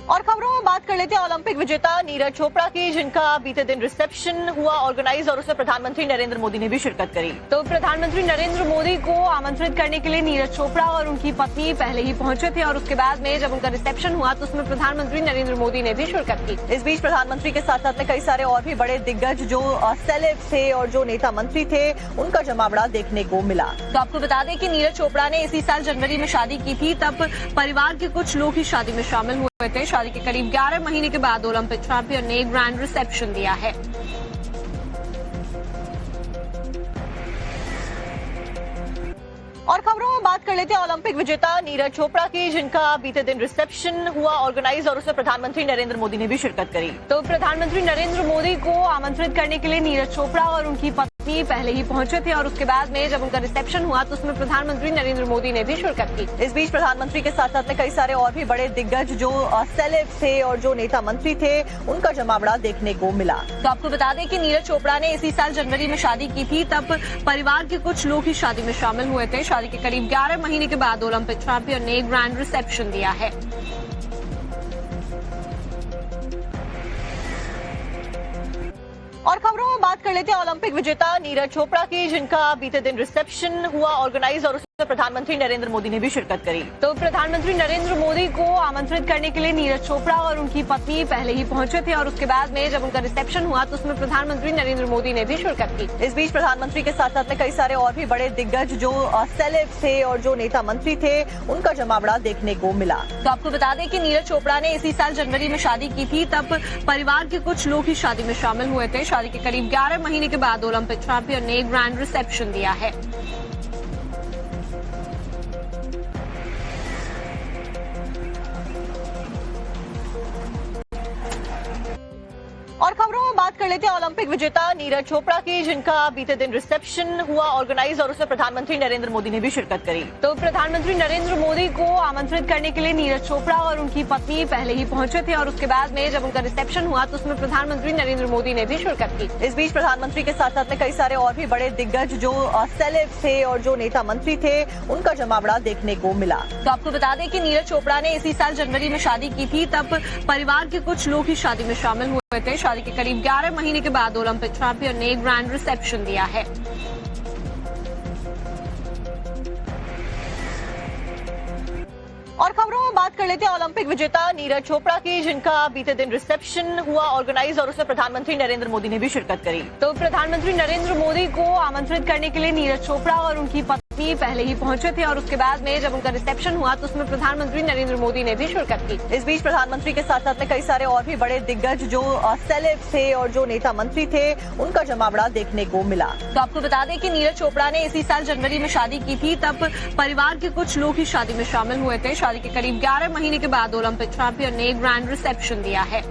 और खबरों में बात कर लेते हैं ओलंपिक विजेता नीरज चोपड़ा की, जिनका बीते दिन रिसेप्शन हुआ ऑर्गेनाइज और उसमें प्रधानमंत्री नरेंद्र मोदी ने भी शिरकत करी। तो प्रधानमंत्री नरेंद्र मोदी को आमंत्रित करने के लिए नीरज चोपड़ा और उनकी पत्नी पहले ही पहुंचे थे और उसके बाद में जब उनका रिसेप्शन हुआ तो उसमें प्रधानमंत्री नरेंद्र मोदी ने भी शिरकत की। इस बीच प्रधानमंत्री के साथ साथ में कई सारे और भी बड़े दिग्गज जो सेलेब्स थे और जो नेता मंत्री थे उनका जमावड़ा देखने को मिला। तो आपको बता दें कि नीरज चोपड़ा ने इसी साल जनवरी में शादी की थी, तब परिवार के कुछ लोग ही शादी में शामिल हुए थे। शादी के करीब 11 महीने के बाद ओलंपिक चैंपियन ने ग्रैंड रिसेप्शन दिया है। और खबरों में बात कर लेते हैं ओलंपिक विजेता नीरज चोपड़ा की, जिनका बीते दिन रिसेप्शन हुआ ऑर्गेनाइज और उसमें प्रधानमंत्री नरेंद्र मोदी ने भी शिरकत करी। तो प्रधानमंत्री नरेंद्र मोदी को आमंत्रित करने के लिए नीरज चोपड़ा और उनकी पत्नी पहले ही पहुंचे थे और उसके बाद में जब उनका रिसेप्शन हुआ तो उसमें प्रधानमंत्री नरेंद्र मोदी ने भी शिरकत की। इस बीच प्रधानमंत्री के साथ साथ में कई सारे और भी बड़े दिग्गज जो सेलेब्स थे और जो नेता मंत्री थे उनका जमावड़ा देखने को मिला। तो आपको बता दें कि नीरज चोपड़ा ने इसी साल जनवरी में शादी की थी, तब परिवार के कुछ लोग ही शादी में शामिल हुए थे। शादी के करीब 11 महीने के बाद ओलंपिक चैंपियन ने ग्रैंड रिसेप्शन दिया है। और खबरों में बात कर लेते हैं ओलंपिक विजेता नीरज चोपड़ा की, जिनका बीते दिन रिसेप्शन हुआ ऑर्गेनाइज और उसमें प्रधानमंत्री नरेंद्र मोदी ने भी शिरकत करी। तो प्रधानमंत्री नरेंद्र मोदी को आमंत्रित करने के लिए नीरज चोपड़ा और उनकी पत्नी पहले ही पहुंचे थे और उसके बाद में जब उनका रिसेप्शन हुआ तो उसमें प्रधानमंत्री नरेंद्र मोदी ने भी शिरकत की। इस बीच प्रधानमंत्री के साथ साथ में कई सारे और भी बड़े दिग्गज जो सेलेब्स थे और जो नेता मंत्री थे उनका जमावड़ा देखने को मिला। तो आपको बता दें कि नीरज चोपड़ा ने इसी साल जनवरी में शादी की थी, तब परिवार के कुछ लोग ही शादी में शामिल हुए थे। शादी के करीब 11 महीने के बाद ओलंपिक चैंपियन ने ग्रैंड रिसेप्शन दिया है। और खबरों में बात कर लेते हैं ओलंपिक विजेता नीरज चोपड़ा की, जिनका बीते दिन रिसेप्शन हुआ ऑर्गेनाइज और उसमें प्रधानमंत्री नरेंद्र मोदी ने भी शिरकत करी। तो प्रधानमंत्री नरेंद्र मोदी को आमंत्रित करने के लिए नीरज चोपड़ा और उनकी पत्नी पहले ही पहुंचे थे और उसके बाद में जब उनका रिसेप्शन हुआ तो उसमें प्रधानमंत्री नरेंद्र मोदी ने भी शिरकत की। इस बीच प्रधानमंत्री के साथ साथ में कई सारे और भी बड़े दिग्गज जो सेलेब्स थे और जो नेता मंत्री थे उनका जमावड़ा देखने को मिला। तो आपको बता दें कि नीरज चोपड़ा ने इसी साल जनवरी में शादी की थी, तब परिवार के कुछ लोग ही शादी में शामिल हुए थे। शादी के करीब 11 महीने के बाद ओलंपिक चैंपियन ने ग्रैंड रिसेप्शन दिया है। और खबरों में बात कर लेते हैं ओलंपिक विजेता नीरज चोपड़ा की, जिनका बीते दिन रिसेप्शन हुआ ऑर्गेनाइज और उसमें प्रधानमंत्री नरेंद्र मोदी ने भी शिरकत करी। तो प्रधानमंत्री नरेंद्र मोदी को आमंत्रित करने के लिए नीरज चोपड़ा और उनकी पत्नी पहले ही पहुंचे थे और उसके बाद में जब उनका रिसेप्शन हुआ तो उसमें प्रधानमंत्री नरेंद्र मोदी ने भी शिरकत की। इस बीच प्रधानमंत्री के साथ साथ में कई सारे और भी बड़े दिग्गज जो सेलेब्स थे और जो नेता मंत्री थे उनका जमावड़ा देखने को मिला। तो आपको बता दें कि नीरज चोपड़ा ने इसी साल जनवरी में शादी की थी, तब परिवार के कुछ लोग ही शादी में शामिल हुए थे। शादी के करीब 11 महीने के बाद ओलंपिक चैंपियन ने ग्रैंड रिसेप्शन दिया है।